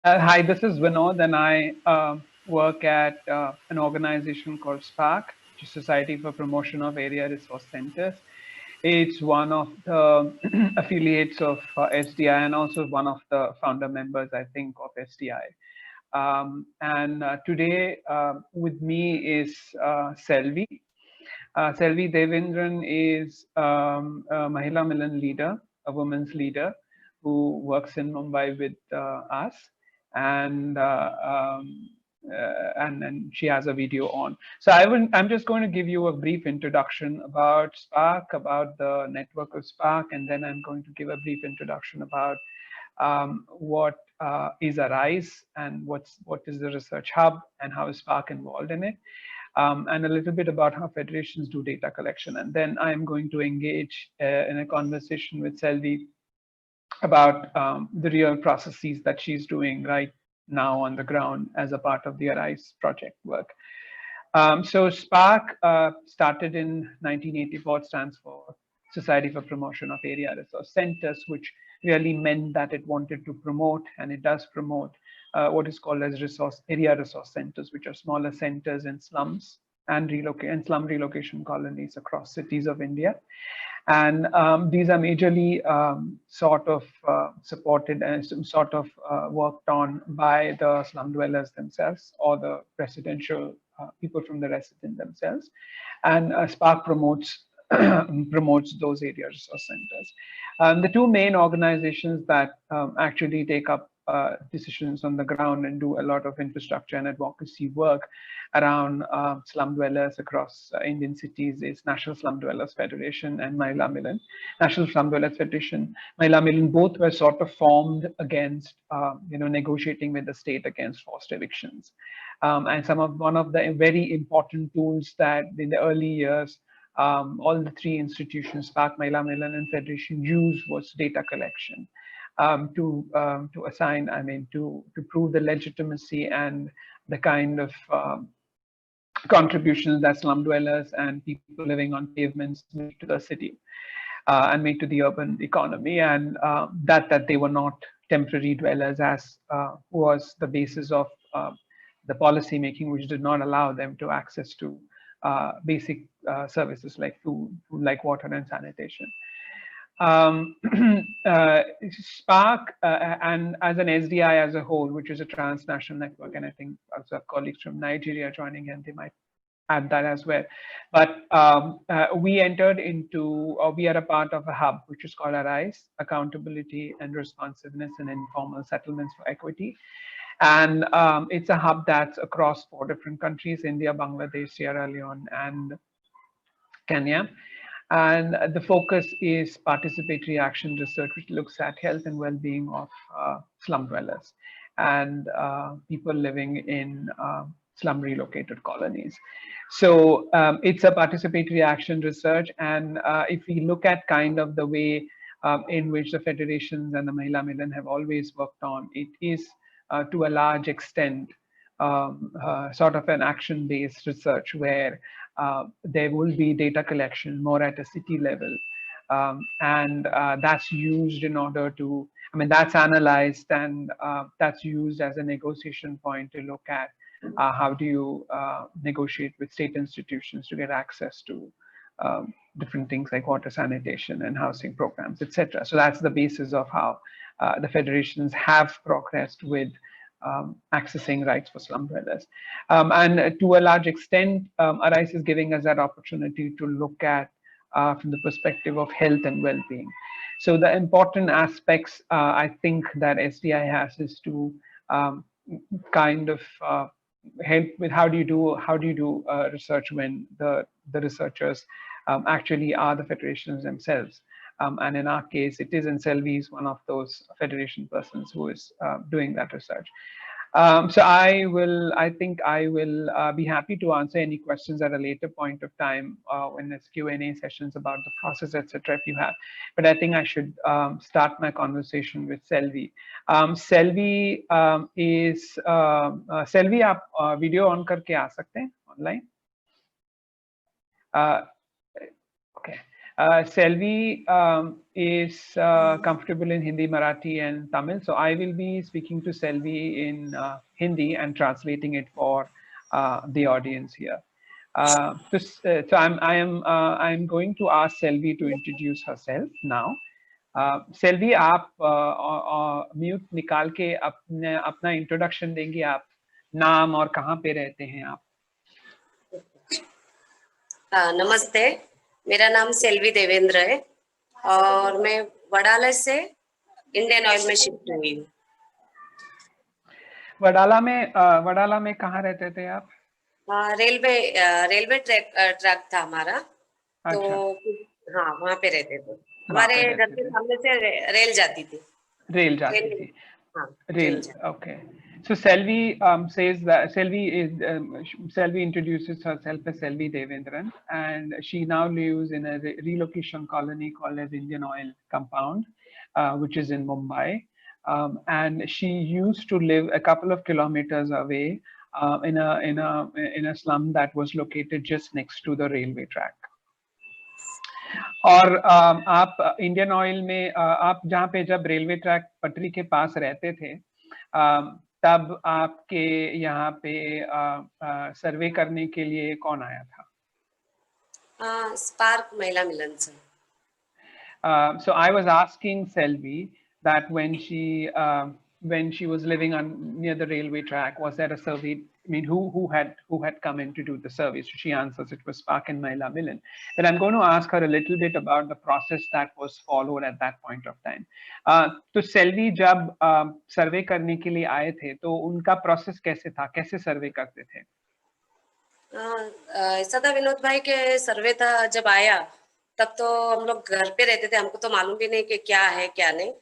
Hi, this is Vinod, and I work at an organization called SPARC, which is Society for Promotion of Area Resource Centers. It's one of the affiliates of SDI and also one of the founder members, I think, of SDI. And today with me is Selvi. Selvi Devendran is a Mahila Milan leader, a women's leader who works in Mumbai with us, and and she has a video on. So I'm just going to give you a brief introduction about Spark, about the network of Spark, and then I'm going to give a brief introduction about what is Arise and what is the research hub and how is Spark involved in it, and a little bit about how federations do data collection. And then I'm going to engage in a conversation with Selvi about the real processes that she's doing right now on the ground as a part of the Arise project work. So Spark started in 1984. It stands for Society for Promotion of Area Resource Centers, which really meant that it wanted to promote, and it does promote, what is called as area resource centers, which are smaller centers in slums and slum relocation colonies across cities of India. And these are majorly sort of supported and sort of worked on by the slum dwellers themselves or the residential people from the resident themselves. And Spark promotes promotes those area resource centers. The two main organizations that actually take up decisions on the ground and do a lot of infrastructure and advocacy work around slum dwellers across Indian cities is National Slum Dwellers Federation and Mahila Milan. National Slum Dwellers Federation, Mahila Milan, both were sort of formed against, negotiating with the state against forced evictions. And one of the very important tools that in the early years, all the three institutions, Spark, Mahila Milan, and Federation, used was data collection to assign, to prove the legitimacy and the kind of contributions that slum dwellers and people living on pavements made to the city and made to the urban economy, and that they were not temporary dwellers, as was the basis of the policy making, which did not allow them to access to basic services like food, water, and sanitation. um, Spark and as an SDI as a whole, which is a transnational network, and I think also have colleagues from Nigeria joining, and they might add that as well. But we entered into, or we are a part of a hub which is called Arise, Accountability and Responsiveness in Informal Settlements for Equity. And it's a hub that's across 4 different countries: India, Bangladesh, Sierra Leone, and Kenya. And the focus is participatory action research, which looks at health and well-being of slum dwellers and people living in slum relocated colonies. So it's a participatory action research. And if we look at kind of the way in which the federations and the Mahila Milan have always worked on, it is to a large extent sort of an action-based research where there will be data collection more at a city level. And that's used in order to, that's analyzed, and that's used as a negotiation point to look at how do you negotiate with state institutions to get access to different things like water, sanitation, and housing programs, etc. So that's the basis of how the federations have progressed with accessing rights for slum dwellers. And to a large extent, Arise is giving us that opportunity to look at from the perspective of health and well-being. So the important aspects I think that SDI has is to kind of help with how do you do research when the researchers actually are the federations themselves. And in our case, it is, and Selvi is one of those federation persons who is doing that research. So I think I will be happy to answer any questions at a later point of time when there's Q&A sessions about the process, etc. if you have. But I think I should start my conversation with Selvi. Selvi is Selvi, आप video on करके आ सकते हैं online? Okay. Selvi is comfortable in Hindi, Marathi, and Tamil. So I will be speaking to Selvi in Hindi and translating it for the audience here. So I'm going to ask Selvi to introduce herself now. Selvi आप mute निकाल के अपना introduction देंगे, आप नाम और कहाँ पे रहते हैं आप? नमस्ते, मेरा नाम सेल्वी देवेंद्र है और मैं वडाला से इंडियन ऑयल में शिफ्ट हुई हूँ। वडाला में कहाँ रहते थे आप? रेलवे ट्रैक था हमारा। अच्छा। तो हाँ, वहाँ पे रहते थे। हमारे घर के सामने से रेल जाती थी। हाँ, rail. Okay. So Selvi says that Selvi introduces herself as Selvi Devendran, and she now lives in a relocation colony called as Indian Oil Compound, which is in Mumbai. And she used to live a couple of kilometers away in a slum that was located just next to the railway track. और आप Indian oil में आप जहाँ पे जब railway track पटरी के पास रहते थे तब आपके यहाँ पे सर्वे करने के लिए कौन आया था? स्पार्क महिला मिलन से। So I was asking Selvi that when she was living near the railway track, was there a survey? I mean, who had come in to do the survey? So she answers it was Spark and Mahila Milan. But I'm going to ask her a little bit about the process that was followed at that point of time. तो सेल्वी जब सर्वे करने के लिए आए थे तो उनका process कैसे था, कैसे सर्वे करते थे? ऐसा था विनोद भाई के सर्वे था जब आया तब तो हम लोग घर पे रहते थे, हमको तो मालूम भी नहीं कि क्या है क्या नहीं।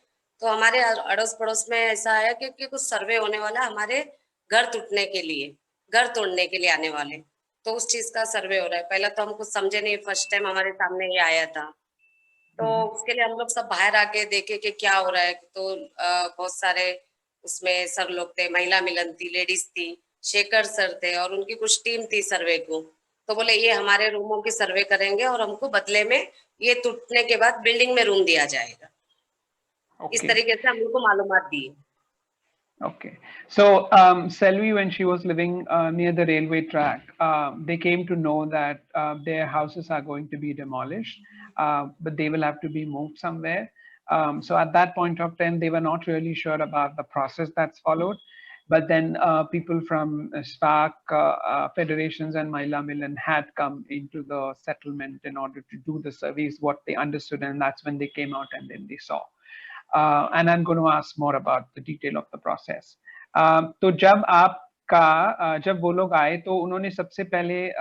तो हमारे अड़ोस पड़ोस में ऐसा आया कि कुछ सर्वे होने वाला, हमारे घर टूटने के लिए, घर तोड़ने के लिए आने वाले, तो उस चीज का सर्वे हो रहा है। पहले तो हम कुछ समझे नहीं, फर्स्ट टाइम हमारे सामने ये आया था, तो उसके लिए हम लोग सब बाहर आके देखे कि क्या हो रहा है। तो बहुत सारे उसमें सर लोग थे, महिला मिलन थी, लेडीज थी, शेखर सर थे और उनकी कुछ टीम थी सर्वे को। तो बोले ये हमारे रूमों की सर्वे करेंगे और हमको बदले में ये टूटने के बाद बिल्डिंग में रूम दिया जाएगा। इस तरीके से हम लोग को मालूमात दी। Okay, so Selvi, when she was living near the railway track, they came to know that their houses are going to be demolished, but they will have to be moved somewhere. So at that point of time, they were not really sure about the process that's followed. But then people from Spark federations and Mahila Milan had come into the settlement in order to do the surveys, what they understood, and that's when they came out and then they saw. And I'm going to ask more about the detail of the process. तो जब वो लोग आए तो उन्होंने सबसे पहले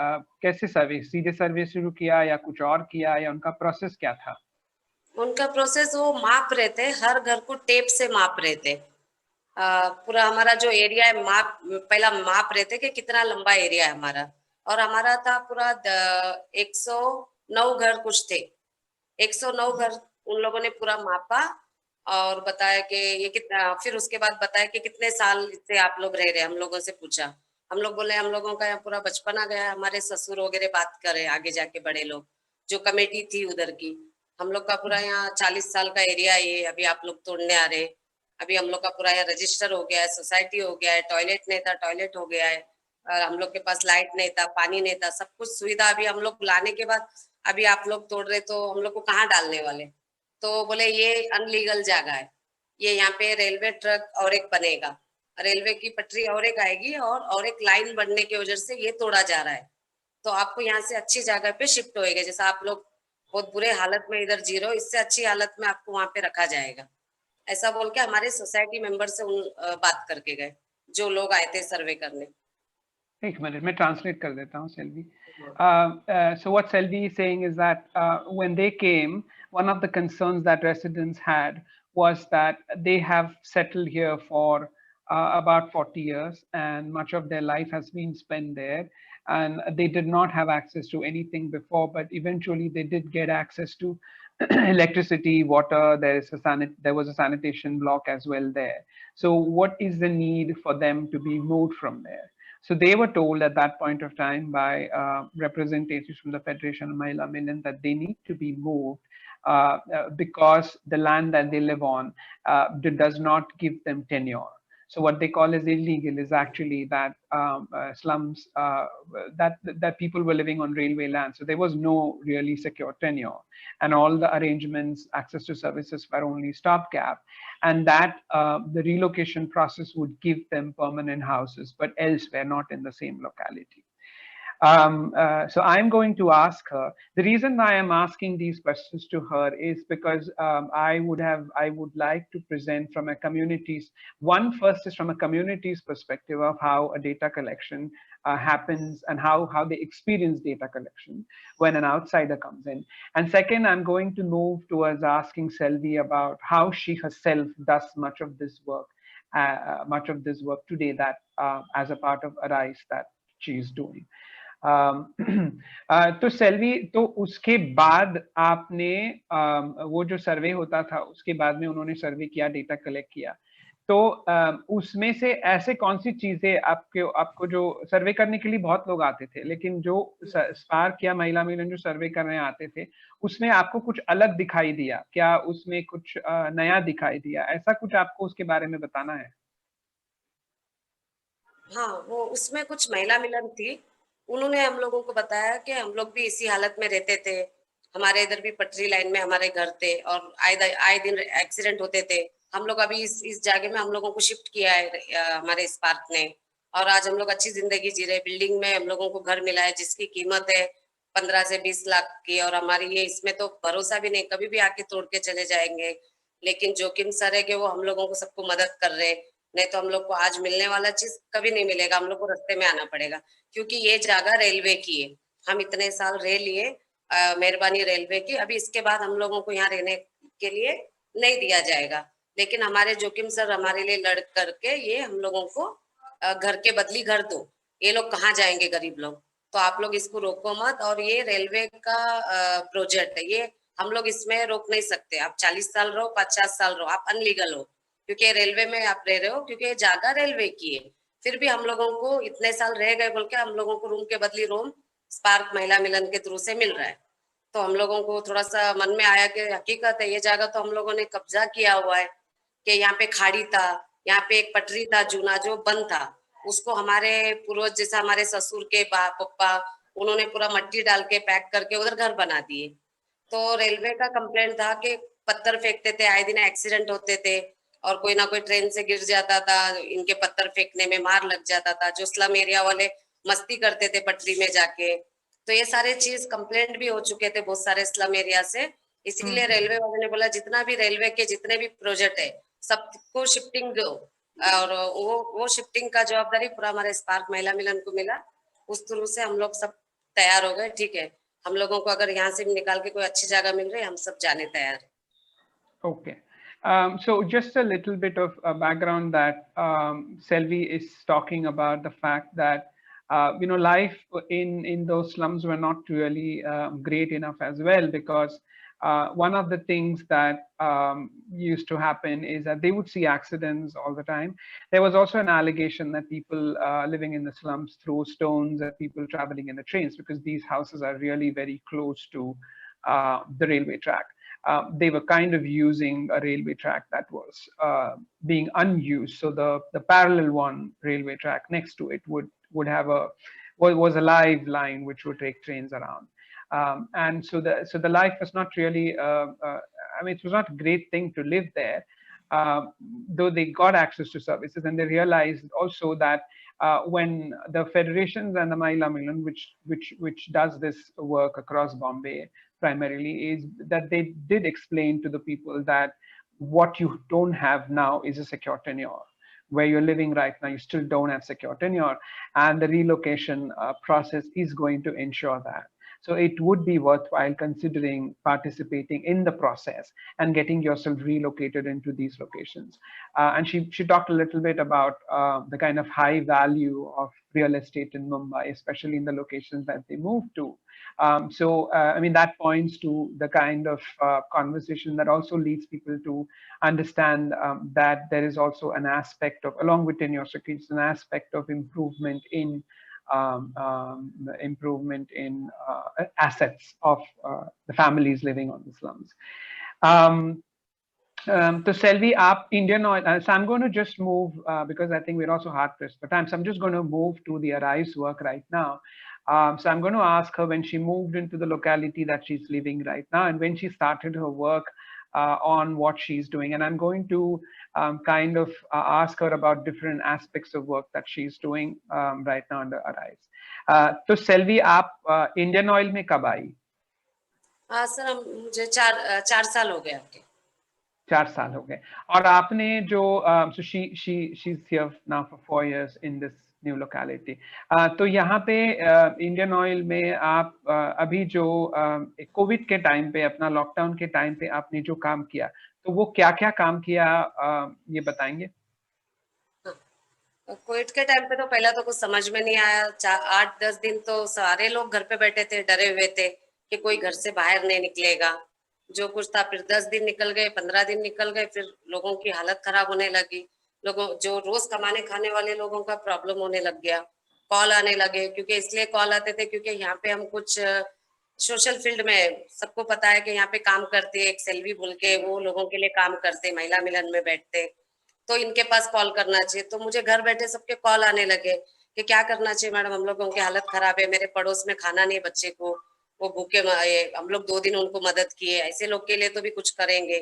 कैसे सर्वे, सीधे सर्वे शुरू किया या कुछ और किया, या उनका प्रोसेस क्या था? उनका प्रोसेस वो माप रहे थे, हर घर को टेप से माप रहे थे। पूरा हमारा जो एरिया है पहला माप रहे थे कि कितना लंबा एरिया है हमारा, और हमारा था पूरा 109 घर कुछ थे। 109 घर उन लोगों ने पूरा मापा और बताया कि ये कितना, फिर उसके बाद बताया कि कितने साल से आप लोग रह रहे। हम लोगों से पूछा, हम लोग बोले हम लोगों का यहाँ पूरा बचपना गया, हमारे ससुर वगैरह बात करे आगे जाके बड़े लोग, जो कमेटी थी उधर की, हम लोग का पूरा यहाँ 40 साल का एरिया ये अभी आप लोग तोड़ने आ रहे। अभी हम लोग का पूरा यहाँ रजिस्टर हो गया है, सोसाइटी हो गया है, टॉयलेट नहीं था टॉयलेट हो गया है, हम लोग के पास लाइट नहीं था, पानी नहीं था, सब कुछ सुविधा अभी हम लोग लाने के बाद अभी आप लोग तोड़ रहे, तो हम लोग को कहाँ डालने वाले। तो बोले ये अनलीगल जगह है, ये यहाँ पे रेलवे ट्रैक और एक बनेगा, रेलवे की पटरी और एक आएगी और एक लाइन बनने की वजह से ये तोड़ा जा रहा है, तो आपको यहाँ से अच्छी जगह पे शिफ्ट होएगा। जैसा आप लोग बहुत बुरे हालत में इधर जी रहे हो, इससे अच्छी हालत में आपको वहां पे रखा जाएगा, ऐसा बोल के हमारे सोसाइटी मेंबर से बात करके गए जो लोग आए थे सर्वे करने। एक मिनट मैं ट्रांसलेट कर देता हूँ Selvi. So what Selvi is saying is that when they came, one of the concerns that residents had was that they have settled here for about 40 years and much of their life has been spent there, and they did not have access to anything before, but eventually they did get access to electricity, water. There was a sanitation block as well there. So what is the need for them to be moved from there? So they were told at that point of time by representatives from the Federation of Mahila Milan that they need to be moved because the land that they live on does not give them tenure. So what they call as illegal is actually that slums, that people were living on railway land. So there was no really secure tenure, and all the arrangements, access to services were only stopgap, and that the relocation process would give them permanent houses, but elsewhere, not in the same locality. So I'm going to ask her. The reason I am asking these questions to her is because I would like to present from a community's, first is from a community's perspective of how a data collection happens and how they experience data collection when an outsider comes in. And second, I'm going to move towards asking Selvi about how she herself does much of this work today, that as a part of Arise that she is doing. तो सेल्वी, तो उसके बाद आपने वो जो सर्वे होता था उसके बाद में उन्होंने सर्वे किया, डेटा कलेक्ट किया, तो उसमें से ऐसे कौन सी चीजें आपको जो सर्वे करने के लिए बहुत लोग आते थे, लेकिन जो स्पार्क या महिला मिलन जो सर्वे करने आते थे उसमें आपको कुछ अलग दिखाई दिया क्या? उसमें कुछ नया दिखाई दिया? ऐसा कुछ आपको उसके बारे में बताना है? हाँ, वो उसमें कुछ महिला मिलन थी। उन्होंने हम लोगों को बताया कि हम लोग भी इसी हालत में रहते थे, हमारे इधर भी पटरी लाइन में हमारे घर थे और आए दिन एक्सीडेंट होते थे। हम लोग अभी इस जगह में हम लोगों को शिफ्ट किया है हमारे स्पार्क ने, और आज हम लोग अच्छी जिंदगी जी रहे। बिल्डिंग में हम लोगों को घर मिला है जिसकी कीमत है 15 से 20 लाख की, और हमारी ये इसमें तो भरोसा भी नहीं, कभी भी आके तोड़ के चले जाएंगे। लेकिन जोखिम सर है कि वो हम लोगों को सबको मदद कर रहे, नहीं तो हम लोग को आज मिलने वाला चीज कभी नहीं मिलेगा, हम लोग को रास्ते में आना पड़ेगा, क्योंकि ये जगह रेलवे की है। हम इतने साल रह लिए, मेहरबानी रेलवे की। अभी इसके बाद हम लोगों को यहाँ रहने के लिए नहीं दिया जाएगा, लेकिन हमारे जोखिम सर हमारे लिए लड़ करके ये हम लोगों को घर के बदली घर दो। ये लोग कहाँ जाएंगे गरीब लोग, तो आप लोग इसको रोको मत। और ये रेलवे का प्रोजेक्ट है, ये हम लोग इसमें रोक नहीं सकते। आप 40 साल रहो, 50 साल रहो, आप अनलीगल हो, क्योंकि रेलवे में आप रह रहे हो, क्योंकि ये जगह रेलवे की है। फिर भी हम लोगों को इतने साल रह गए बोल के हम लोगों को रूम के बदली रूम स्पार्क महिला मिलन के थ्रू से मिल रहा है। तो हम लोगों को थोड़ा सा मन में आया कि हकीकत है, ये जगह तो हम लोगों ने कब्जा किया हुआ है, कि यहाँ पे खाड़ी था, यहाँ पे एक पटरी था जूना जो बंद था, उसको हमारे पूर्वज जैसा हमारे ससुर के पप्पा उन्होंने पूरा मट्टी डाल के पैक करके उधर घर बना दिए। तो रेलवे का कंप्लेंट था कि पत्थर फेंकते थे, आए दिन एक्सीडेंट होते थे, और कोई ना कोई ट्रेन से गिर जाता था, इनके पत्थर फेंकने में मार लग जाता था। जो स्लम एरिया वाले मस्ती करते थे पटरी में जाके, तो ये सारे चीज कंप्लेंट भी हो चुके थे बहुत सारे स्लम एरिया से। इसीलिए रेलवे वाले ने बोला जितना भी रेलवे के जितने भी प्रोजेक्ट है सबको शिफ्टिंग दो, और वो शिफ्टिंग का जवाबदारी पूरा हमारे स्पार्क महिला मिलन को मिला। उस थ्रू से हम लोग सब तैयार हो गए। ठीक है, हम लोगों को अगर यहाँ से निकाल के कोई अच्छी जगह मिल रही है, हम सब जाने तैयार है। Okay. So just a little bit of background that Selvi is talking about the fact that life in those slums were not really great enough as well, because one of the things that used to happen is that they would see accidents all the time. There was also an allegation that people living in the slums throw stones at people traveling in the trains, because these houses are really very close to the railway track. They were kind of using a railway track that was being unused. So the parallel one railway track next to it would have was a live line which would take trains around. And so the life was not really, I mean, it was not a great thing to live there, though they got access to services, and they realized also that when the federations and the Mahila Milan, which does this work across Bombay primarily, is that they did explain to the people that what you don't have now is a secure tenure. Where you're living right now, you still don't have secure tenure, and the relocation process is going to ensure that. So it would be worthwhile considering participating in the process and getting yourself relocated into these locations. And she talked a little bit about the kind of high value of real estate in Mumbai, especially in the locations that they moved to. I mean, that points to the kind of conversation that also leads people to understand that there is also an aspect of, along with tenure securities, an aspect of improvement in assets of the families living on the slums. So Selvi, up Indian Oil. So I'm going to just move because I think we're also hard pressed for time. So I'm just going to move to the Arise work right now. So I'm going to ask her when she moved into the locality that she's living right now and when she started her work on what she's doing. And I'm going to kind of ask her about different aspects of work that she's doing right now under Arise. So Selvi, आप Indian Oil में कब आई? हाँ sir, मुझे 4 साल हो गए आपके। 4 साल हो गए और आपने जो so she's here now for 4 years in this new locality. तो यहाँ पे इंडियन ऑयल में आप अभी जो कोविड के टाइम पे अपना लॉकडाउन के टाइम पे आपने जो काम किया तो वो क्या-क्या काम किया ये बताएंगे? कोविड के टाइम पे तो पहला तो कुछ समझ में नहीं आया। 8-10 दिन तो सारे लोग घर पे बैठे थे, डरे हुए थे कि कोई घर से बाहर नहीं निकलेगा। जो कुछ था, फिर 10 दिन निकल गए, 15 दिन निकल गए, फिर लोगों की हालत खराब होने लगी। लोगों जो रोज कमाने खाने वाले लोगों का प्रॉब्लम होने लग गया। कॉल आने लगे, क्योंकि इसलिए कॉल आते थे क्योंकि यहाँ पे हम कुछ सोशल फील्ड में सबको पता है कि यहाँ पे काम करते हैं, एक सेल्वी बोल के वो लोगों के लिए काम करते, महिला मिलन में बैठते, तो इनके पास कॉल करना चाहिए। तो मुझे घर बैठे सबके कॉल आने लगे कि क्या करना चाहिए मैडम, हम लोगों की हालत खराब है, मेरे पड़ोस में खाना नहीं बच्चे को, वो भूखे हम लोग 2 दिन उनको मदद किए, ऐसे लोग के लिए तो भी कुछ करेंगे।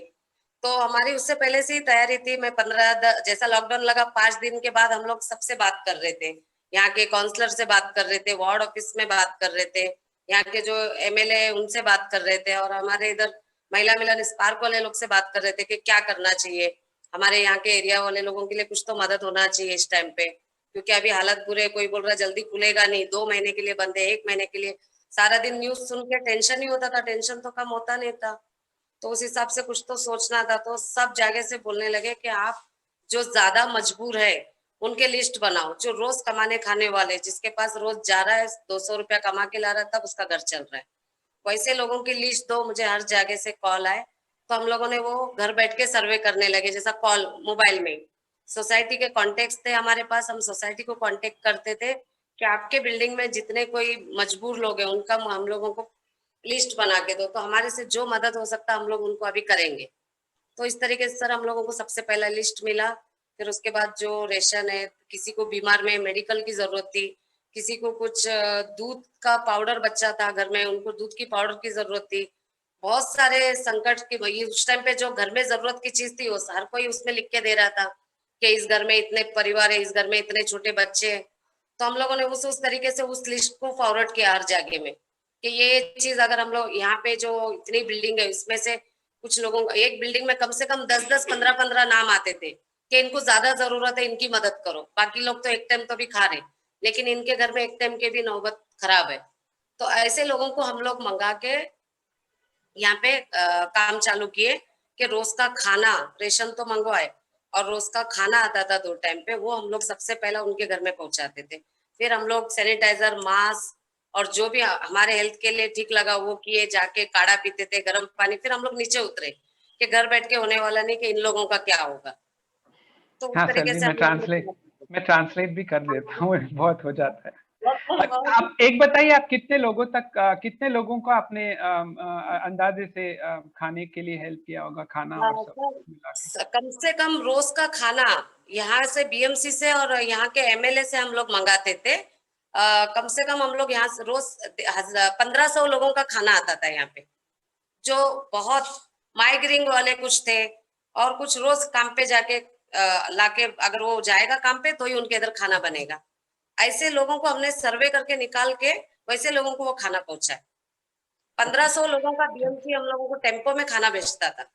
तो हमारी उससे पहले से ही तैयारी थी। मैं 15 जैसा लॉकडाउन लगा 5 दिन के बाद हम लोग सबसे बात कर रहे थे, यहाँ के काउंसलर से बात कर रहे थे, वार्ड ऑफिस में बात कर रहे थे, यहाँ के जो एमएलए उनसे बात कर रहे थे, और हमारे इधर महिला मिलन स्पार्क वाले लोग से बात कर रहे थे कि क्या करना चाहिए, हमारे यहाँ के एरिया वाले लोगों के लिए कुछ तो मदद होना चाहिए इस टाइम पे, क्योंकि अभी हालत बुरे, कोई बोल रहा है जल्दी खुलेगा नहीं, 2 महीने के लिए बंद है, 1 महीने के लिए। सारा दिन न्यूज सुन के टेंशन ही होता था, टेंशन तो कम होता नहीं था। तो उस हिसाब से कुछ तो सोचना था। तो सब जगह से बोलने लगे कि आप जो ज्यादा मजबूर है उनके लिस्ट बनाओ, जो रोज कमाने खाने वाले, जिसके पास रोज जा रहा है 200 रुपया कमा के ला रहा है, तब उसका घर चल रहा है, वैसे लोगों की लिस्ट दो। मुझे हर जगह से कॉल आए, तो हम लोगों ने वो घर बैठ के सर्वे करने लगे, जैसा कॉल मोबाइल में। सोसाइटी के कॉन्टेक्ट थे हमारे पास, हम सोसाइटी को कॉन्टेक्ट करते थे कि आपके बिल्डिंग में जितने कोई मजबूर लोग हैं उनका हम लोगों को लिस्ट बना के दो, तो हमारे से जो मदद हो सकता हम लोग उनको अभी करेंगे। तो इस तरीके से सर हम लोगों को सबसे पहला लिस्ट मिला। फिर उसके बाद जो रेशन है, किसी को बीमार में मेडिकल की जरूरत थी, किसी को कुछ दूध का पाउडर बच्चा था घर में, उनको दूध की पाउडर की जरूरत थी। बहुत सारे संकट की वही उस टाइम पे जो घर में जरूरत की चीज थी वो हर कोई उसमें लिख के दे रहा था कि इस घर में इतने परिवार है, इस घर में इतने छोटे बच्चे हैं। तो हम लोगों ने उस तरीके से उस लिस्ट को फॉरवर्ड किया हर जगह में कि ये चीज अगर हम लोग यहाँ पे जो इतनी बिल्डिंग है इसमें से कुछ लोगों एक बिल्डिंग में कम से कम 10-10, 15-15 नाम आते थे कि इनको ज्यादा जरूरत है, इनकी मदद करो। बाकी लोग तो एक टाइम तो भी खा रहे, लेकिन इनके घर में एक टाइम के भी नौबत खराब है। तो ऐसे लोगों को हम लोग मंगा के यहाँ पे काम चालू किए कि रोज का खाना, रेशन तो मंगवाए, और रोज का खाना आता था 2 टाइम पे, वो हम लोग सबसे पहला उनके घर में पहुंचाते थे। फिर हम लोग सैनिटाइजर, मास्क और जो भी हमारे हेल्थ के लिए ठीक लगा वो किए, जाके काढ़ा पीते थे, गर्म पानी। फिर हम लोग नीचे उतरे कि घर बैठ के होने वाला नहीं, कि इन लोगों का क्या होगा। तो उस हाँ तरीके सेल्वी, से हम लोगों ने मैं ट्रांसलेट भी कर देता हूँ बहुत हो जाता है। बहुत आप एक बताइए, आप कितने लोगों तक कितने लोगों को आपने अंदाजे से खाने के लिए हेल्प किया होगा, खाना और सब मिला के? कम से कम रोज का खाना यहाँ से बीएमसी से और यहाँ के एमएलए से हम लोग मंगाते थे। कम से कम हम लोग यहाँ से रोज 1500 लोगों का खाना आता था यहाँ पे, जो बहुत माइग्रेनिंग वाले कुछ थे, और कुछ रोज काम पे जाके लाके, अगर वो जाएगा काम पे तो ही उनके इधर खाना बनेगा। ऐसे लोगों को हमने सर्वे करके निकाल के वैसे लोगों को वो खाना पहुंचाए। 1500 लोगों का बीएमसी हम लोगों को टेम्पो में खाना बेचता था।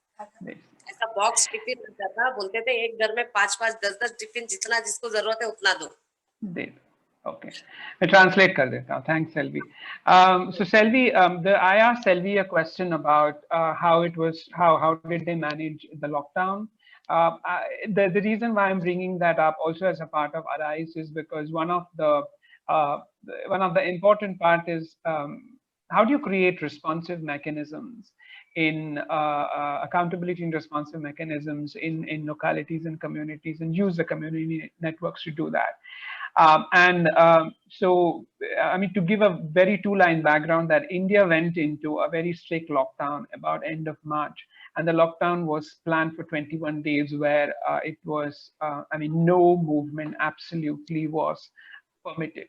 ऐसा बॉक्स टिफिन रहता था, बोलते थे एक घर में 5-5, 10-10 टिफिन, जितना जिसको जरूरत है उतना दो। Okay, मैं translate कर देता हूँ. Thanks, Selvi. So Selvi, I asked Selvi a question about how it was, how did they manage the lockdown. The reason why I'm bringing that up also as a part of Arise is because uh, one of the important part is how do you create responsive mechanisms in accountability and responsive mechanisms in localities and communities, and use the community networks to do that. So, I mean, to give a very two-line background, that India went into a very strict lockdown about end of March, and the lockdown was planned for 21 days, where it was, I mean, no movement absolutely was permitted.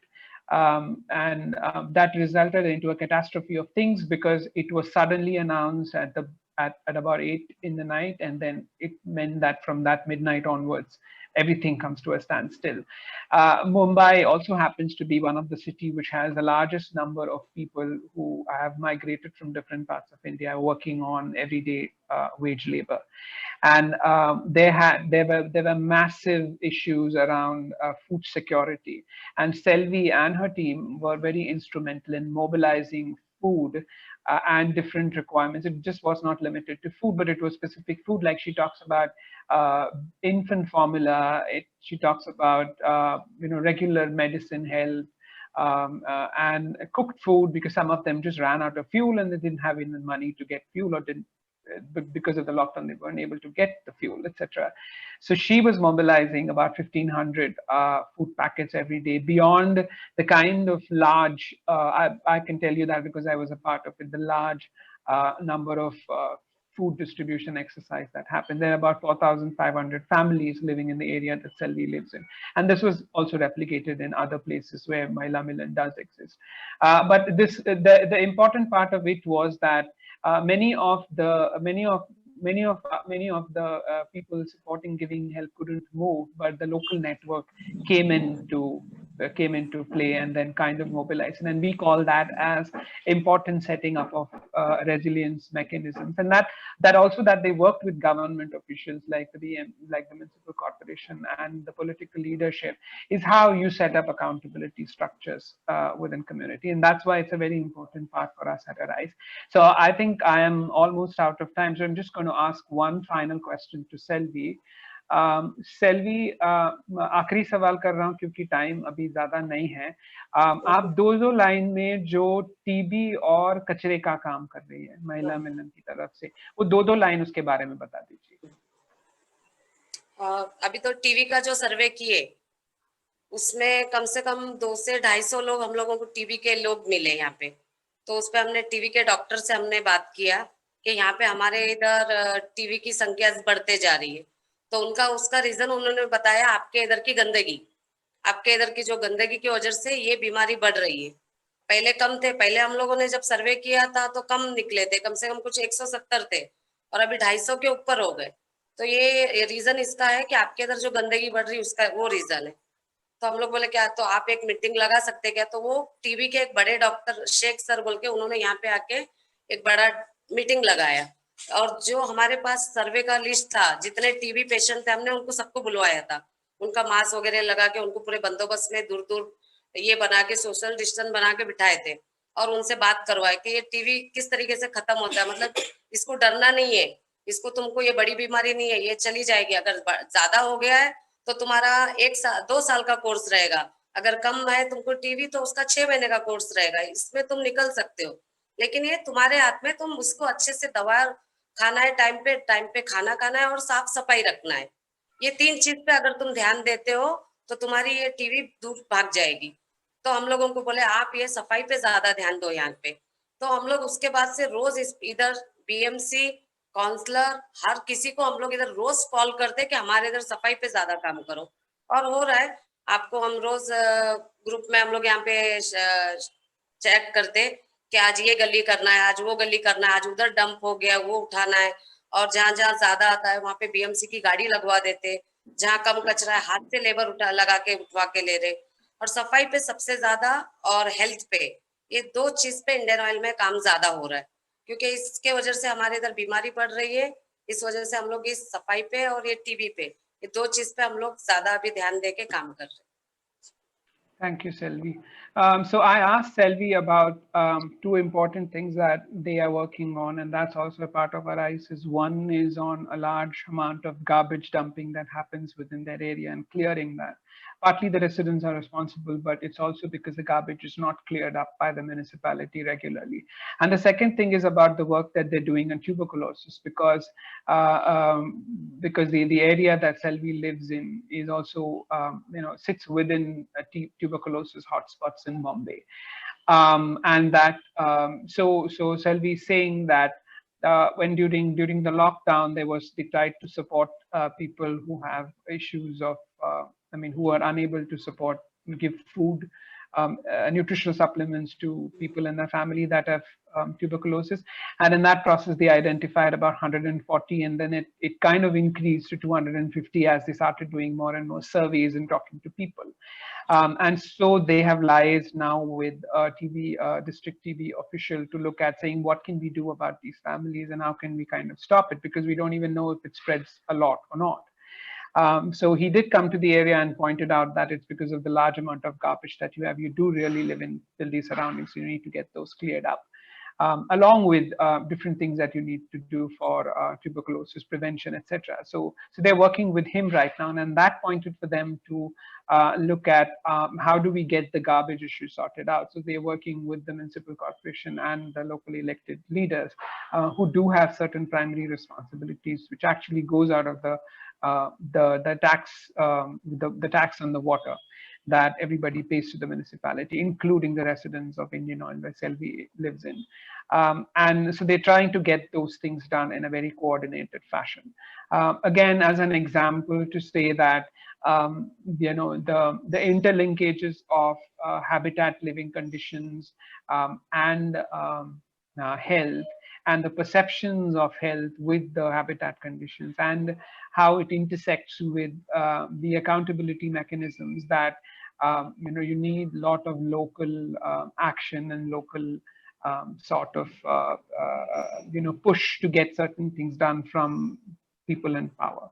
That resulted into a catastrophe of things because it was suddenly announced at about 8 in the night, and then it meant that from that midnight onwards, everything comes to a standstill. Mumbai also happens to be one of the cities which has the largest number of people who have migrated from different parts of India working on everyday wage labor. And there were massive issues around food security, and Selvi and her team were very instrumental in mobilizing food and different requirements. It just was not limited to food, but it was specific food. Like she talks about uh, infant formula. She talks about regular medicine, health, and cooked food, because some of them just ran out of fuel and they didn't have enough money to get fuel, or didn't, but because of the lockdown, they weren't able to get the fuel, etc. So she was mobilizing about 1,500 food packets every day, beyond the kind of large, I can tell you that because I was a part of it, the large number of food distribution exercise that happened. There are about 4,500 families living in the area that Selvi lives in. And this was also replicated in other places where Mahila Milan does exist. But the important part of it was that many of the people supporting Giving Help couldn't move, but the local network came into play and then kind of mobilized. And we call that as important setting up of resilience mechanisms. And that also that they worked with government officials like the like the municipal corporation and the political leadership, is how you set up accountability structures within community. And that's why it's a very important part for us at Arise. So I think I am almost out of time. So I'm just going to ask one final question to Selvi. Selvi, आखिरी सवाल कर रहा हूँ क्योंकि time अभी ज्यादा नहीं है. आप दो लाइन में जो टीबी और कचरे का काम कर रही है महिला मिलन की तरफ से, वो दो लाइन उसके बारे में बता दीजिए. अभी तो टीवी का जो सर्वे किए उसमें कम से कम 200 से 250 लोग, हम लोगों को टीबी के लोग मिले यहाँ पे. तो उस पे हमने टीवी के डॉक्टर से हमने बात किया कि यहाँ पे हमारे इधर टीवी की संख्या बढ़ते जा रही है. तो उनका उसका रीजन उन्होंने बताया, आपके इधर की गंदगी, आपके इधर की जो गंदगी की वजह से ये बीमारी बढ़ रही है. पहले कम थे, पहले हम लोगों ने जब सर्वे किया था तो कम निकले थे, कम से कम कुछ 170 थे, और अभी 250 के ऊपर हो गए. तो ये रीजन इसका है कि आपके इधर जो गंदगी बढ़ रही है उसका वो रीजन है. तो हम लोग बोले क्या, तो आप एक मीटिंग लगा सकते हैं क्या. तो वो टीबी के एक बड़े डॉक्टर शेख सर बोल के, उन्होंने यहाँ पे आके एक बड़ा मीटिंग लगाया, और जो हमारे पास सर्वे का लिस्ट था, जितने टीबी पेशेंट थे, हमने उनको सबको बुलवाया था. उनका मास्क वगैरह लगा के उनको पूरे बंदोबस्त में दूर दूर ये बना के सोशल डिस्टेंस बना के बिठाए थे, और उनसे बात करवाए कि ये टीबी किस तरीके से खत्म होता है. मतलब इसको डरना नहीं है, इसको, तुमको ये बड़ी बीमारी नहीं है, ये चली जाएगी. अगर ज्यादा हो गया है तो तुम्हारा 1 साल 2 साल का कोर्स रहेगा. अगर कम है तुमको टीबी तो उसका 6 महीने का कोर्स रहेगा. इसमें तुम निकल सकते हो, लेकिन ये तुम्हारे हाथ में. तुम उसको अच्छे से दवा खाना है, टाइम पे खाना खाना है, और साफ सफाई रखना है. ये 3 चीज पे अगर तुम ध्यान देते हो तो तुम्हारी ये टीबी दूर भाग जाएगी. तो हम लोगों को बोले आप ये सफाई पे ज्यादा ध्यान दो यहाँ पे. तो हम लोग उसके बाद से रोज इधर बीएमसी काउंसलर हर किसी को हम लोग इधर रोज कॉल करते कि हमारे इधर सफाई पे ज्यादा काम करो, और हो रहा है. आपको हम रोज ग्रुप में हम लोग यहाँ पे चेक करते कि आज ये गली करना है, आज वो गली करना है, आज उधर डंप हो गया वो उठाना है. और जहाँ जहाँ ज्यादा आता है वहां पे बीएमसी की गाड़ी लगवा देते. जहाँ कम कचरा है हाथ से लेबर लगा के उठवा के ले रहे. और सफाई पे सबसे ज्यादा, और हेल्थ पे, ये 2 चीज पे इंडियन ऑयल में काम ज्यादा हो रहा है, क्योंकि इसके वजह से हमारे इधर बीमारी बढ़ रही है. इस वजह से हम लोग इस सफाई पे और ये टीबी पे, ये 2 चीज पे हम लोग ज्यादा अभी ध्यान दे के काम कर रहे हैं. Thank you, Selvi. So I asked Selvi about two important things that they are working on, and that's also a part of ARISE. One is on a large amount of garbage dumping that happens within their area and clearing that. Partly the residents are responsible, but it's also because the garbage is not cleared up by the municipality regularly. And the second thing is about the work that they're doing on tuberculosis, because the area that Selvi lives in is also sits within tuberculosis hotspots in Bombay, and that so Selvi is saying that when during the lockdown they tried to support people who have issues of who are unable to give food, nutritional supplements to people in their family that have tuberculosis. And in that process, they identified about 140, and then it kind of increased to 250 as they started doing more and more surveys and talking to people. And so they have liaised now with district TB official to look at saying, what can we do about these families and how can we kind of stop it? Because we don't even know if it spreads a lot or not. So he did come to the area and pointed out that it's because of the large amount of garbage that you have. You do really live in filthy surroundings, so you need to get those cleared up, along with different things that you need to do for tuberculosis prevention, etc. So they're working with him right now, and that pointed for them to look at how do we get the garbage issue sorted out. So they're working with the municipal corporation and the locally elected leaders who do have certain primary responsibilities, which actually goes out of the tax on the water that everybody pays to the municipality, including the residents of Indian Oil where Selvi lives in. And so they're trying to get those things done in a very coordinated fashion. Again, as an example, to say that the interlinkages of habitat, living conditions, and health, and the perceptions of health with the habitat conditions, and how it intersects with the accountability mechanisms that you need a lot of local action and local sort of push to get certain things done from people in power.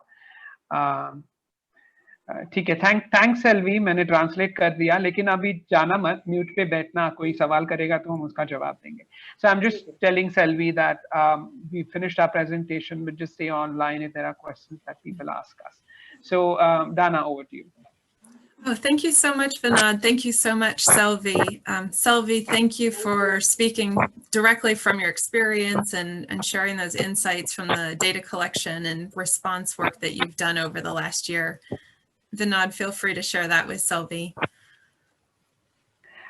ठीक है, thanks Selvi, मैंने translate कर दिया, लेकिन अभी जाना मत, mute पे बैठना, कोई सवाल करेगा तो हम उसका जवाब देंगे. So I'm just telling Selvi that we finished our presentation, but just stay online if there are questions that people ask us. So Dana, over to you. Oh, thank you so much, Vinod. Thank you so much, Selvi. Selvi, thank you for speaking directly from your experience and sharing those insights from the data collection and response work that you've done over the last year. Vinod, feel free to share that with Selvi.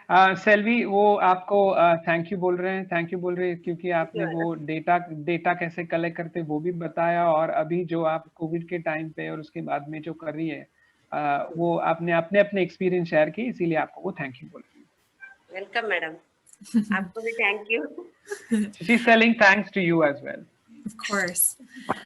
Selvi, वो आपको thank you बोल रहे हैं क्योंकि आपने वो data कैसे collect करते वो भी बताया, और अभी जो आप कोविड के टाइम पे और उसके बाद में जो कर रही है वो आपने अपने एक्सपीरियंस शेयर की, इसीलिए आपको वो थैंक यू बोल रही है. वेलकम मैडम, आपको भी thank you. She's selling thanks to you as well. Of course.